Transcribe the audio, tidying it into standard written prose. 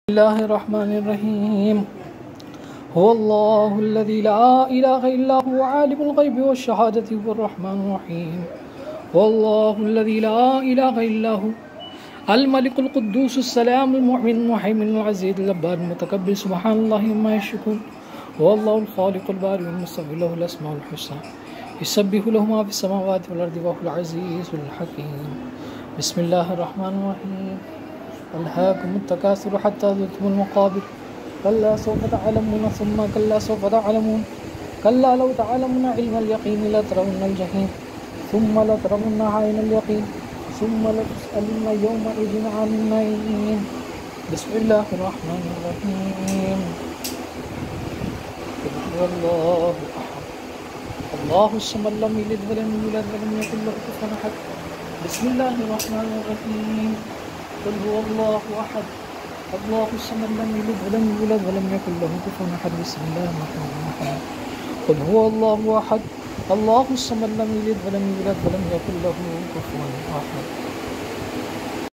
बिस्मिल्लाहिर्रहमानिर्रहीम हुवल्लाहुल्लज़ी ला इलाहा इल्ला हुवा आलिमुल ग़ैबि वश्शहादति हुवर्रहमानुर रहीम हुवल्लाहुल्लज़ी ला इलाहा इल्ला हुवा अल मलिकुल कुद्दूसुस सलामुल मुमिनुल मुहैमिनुल अज़ीज़ुल जब्बारुल मुतकब्बिर सुब्हानल्लाहि अम्मा यशिफून हुवल्लाहुल खालिकुल बारिउल मुसव्विर लहुल अस्माउल हुस्ना युसब्बिहु लहु मा फिस समावाति वल अर्दि वहुवल अज़ीज़ुल हकीम। बिस्मिल्लाहिर्रहमानिर रहीम अल्हाकुमुत तकासुर हत्ता ज़ुरतुमुल मक़ाबिर कल्ला सौफ़ तअलमून सुम्मा कल्ला सौफ़ तअलमून कल्ला लौ तअलमून इल्मल यक़ीन लतरवुन्नल जहीम सुम्मा लतरवुन्नहा ऐनल यक़ीन सुम्मा लतुसअलुन्ना यौमइज़िन अनिन नईम। बिस्मिल्लाहिर रहमानिर रहीम क़ुल हुवल्लाहु अहद अल्लाहुस समद लम यलिद वलम यूलद वलम यकुल लहु कुफुवन अहद। बिस्मिल्लाहिर रहमानिर रहीम क़ुल हुवल्लाहु अहद अल्लाहुस समद लम यलिद वलम यूलद वलम यकुल लहु कुफुवन अहद। बिस्मिल्लाहिर रहमानिर रहीम क़ुल हुवल्लाहु अहद अल्लाहुस समद लम यलिद वलम यूलद वलम यकुल लहु कुफुवन अहद।